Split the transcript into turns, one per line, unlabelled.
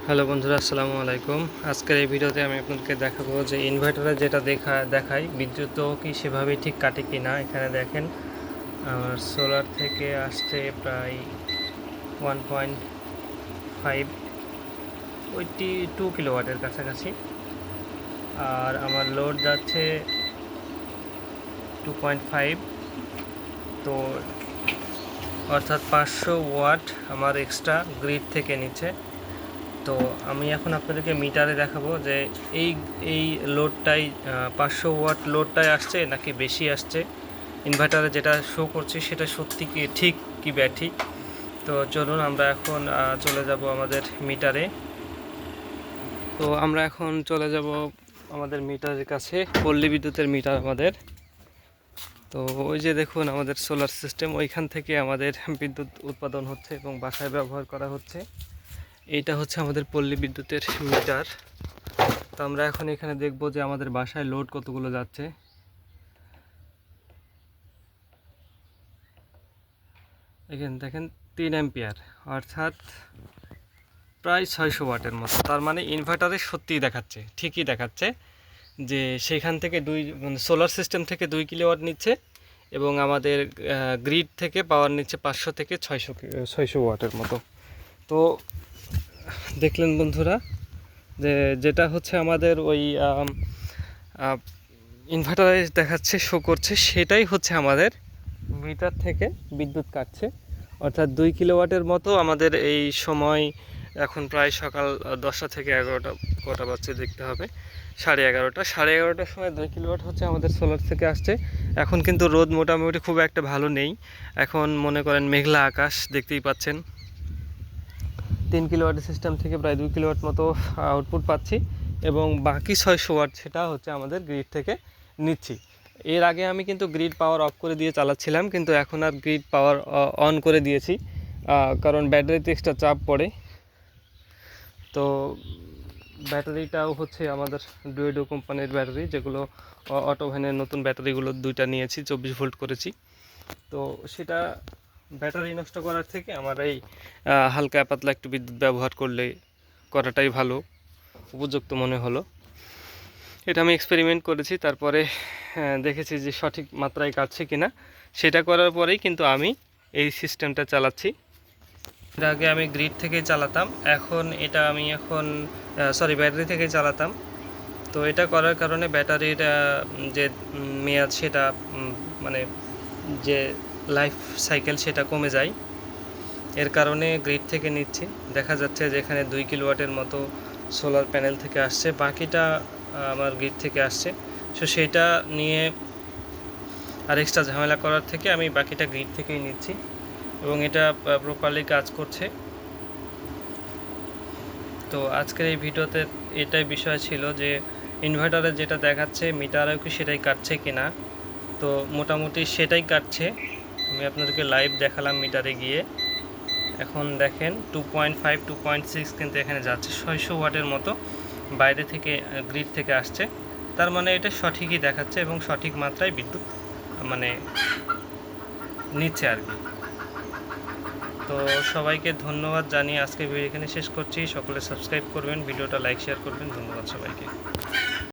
Hello বন্ধুরা, আসসালামু আলাইকুম। আজকের এই ভিডিওতে আমি আপনাদেরকে দেখাবো যে ইনভার্টারে যেটা দেখায় বিদ্যুৎও কি সেভাবেই ঠিক কাটে কি না। এখানে দেখেন আমার সোলার থেকে আসছে প্রায় 1.5 2 কিলোওয়াটের কাছাকাছি, আর আমার লোড যাচ্ছে 2.5, তো অর্থাৎ 500 ওয়াট আমার এক্সট্রা গ্রিড থেকে নিচ্ছে। তো আমি এখন আপনাদেরকে মিটারে দেখাবো যে এই এই লোডটাই 500 ওয়াট লোডটাই আসছে নাকি বেশি আসছে। ইনভার্টারে যেটা শো করছে সেটা সত্যি কি ঠিক কি ব্যাঠিক। তো চলুন আমরা এখন চলে যাব আমাদের মিটারে। তো আমরা এখন চলে যাব আমাদের মিটারের কাছে, পল্লী বিদ্যুতের মিটার আমাদের। তো ওই যে দেখুন আমাদের সোলার সিস্টেম, ওইখান থেকে আমাদের বিদ্যুৎ উৎপাদন হচ্ছে এবং বাসায় ব্যবহার করা হচ্ছে। এইটা হচ্ছে আমাদের পল্লী বিদ্যুতের মিটার। তো আমরা এখন এখানে দেখব যে আমাদের বাসায় লোড কতগুলো যাচ্ছে। এখানে দেখেন 3 অ্যাম্পিয়ার, অর্থাৎ প্রায় 600 ওয়াটের মতো। তার মানে ইনভার্টারে সত্যিই দেখাচ্ছে, ঠিকই দেখাচ্ছে যে সেখান থেকে সোলার সিস্টেম থেকে 2 কিলোওয়াট নিচ্ছে এবং আমাদের গ্রিড থেকে পাওয়ার নিচ্ছে 500 থেকে 600 ওয়াটের মতো। তো দেখলেন বন্ধুরা যে যেটা হচ্ছে আমাদের ওই ইনভার্টারে দেখাচ্ছে, শো করছে, সেটাই হচ্ছে আমাদের মিটার থেকে বিদ্যুৎ কাটছে। অর্থাৎ 2 কিলোওয়াটের মতো আমাদের এই সময় এখন প্রায় সকাল 10টা থেকে 11টা, কটা বাজছে দেখতে হবে, 11:30টার সময় 2 কিলোওয়াট হচ্ছে আমাদের সোলার থেকে আসছে। এখন কিন্তু রোদ মোটামুটি খুব একটা ভালো নেই, এখন মনে করেন মেঘলা আকাশ দেখতেই পাচ্ছেন। 3 কিলোওয়াটের সিস্টেম থেকে প্রায় 2 কিলোওয়াট মতো আউটপুট পাচ্ছি এবং বাকি 600 ওয়াট সেটা হচ্ছে আমাদের গ্রিড থেকে নিচ্ছি। এর আগে আমি কিন্তু গ্রিড পাওয়ার অফ করে দিয়ে চালাচ্ছিলাম, কিন্তু এখন আর গ্রিড পাওয়ার অন করে দিয়েছি, কারণ ব্যাটারিতে এক্সট্রা চাপ পড়ে। তো ব্যাটারিটাও হচ্ছে আমাদের ডুয়েডো কোম্পানির ব্যাটারি, যেগুলো অটোভ্যানের নতুন ব্যাটারিগুলো 2টা নিয়েছি, 24 ভোল্ট করেছি। তো সেটা ব্যাটারি নষ্ট করার থেকে আমার এই হালকা পাতলা একটু বিদ্যুৎ ব্যবহার করাটাই ভালো, উপযুক্ত মনে হলো। এটা আমি এক্সপেরিমেন্ট করেছি, তারপরে দেখেছি যে সঠিক মাত্রায় কাটছে কিনা। সেটা করার পরেই কিন্তু আমি এই সিস্টেমটা চালাচ্ছি। এর আগে আমি গ্রিড থেকেই চালাতাম, এখন ব্যাটারি থেকেই চালাতাম। তো এটা করার কারণে ব্যাটারির যে মেয়াদ সেটা মানে যে লাইফ সাইকেল সেটা কমে যায়। এর কারণে গ্রিড থেকে নিচ্ছি। দেখা যাচ্ছে যে এখানে 2 কিলোওয়াটের মতো সোলার প্যানেল থেকে আসছে, বাকিটা আমার গ্রিড থেকে আসছে। সো সেটা নিয়ে আর এক্সট্রা ঝামেলা করার থেকে আমি বাকিটা গ্রিড থেকেই নিচ্ছি এবং এটা প্রপারলি কাজ করছে। তো আজকের এই ভিডিওতে এটাই বিষয় ছিল যে ইনভার্টারে যেটা দেখাচ্ছে মিটারেও কি সেটাই কাটছে কিনা। তো মোটামুটি সেটাই কাটছে। আমি আপনাদেরকে লাইভ দেখালাম মিটারে গিয়ে। এখন দেখেন 2.5 2.6 কিন্তু এখানে যাচ্ছে, 600 ওয়াটের মতো বাইরে থেকে গ্রিড থেকে আসছে। তার মানে এটা সঠিকই দেখাচ্ছে এবং সঠিক মাত্রায় বিদ্যুৎ মানে নিচ্ছে আর কি। তো সবাইকে ধন্যবাদ জানিয়ে আজকে ভিডিও এখানে শেষ করছি। সকলে সাবস্ক্রাইব করবেন, ভিডিওটা লাইক শেয়ার করবেন। ধন্যবাদ সবাইকে।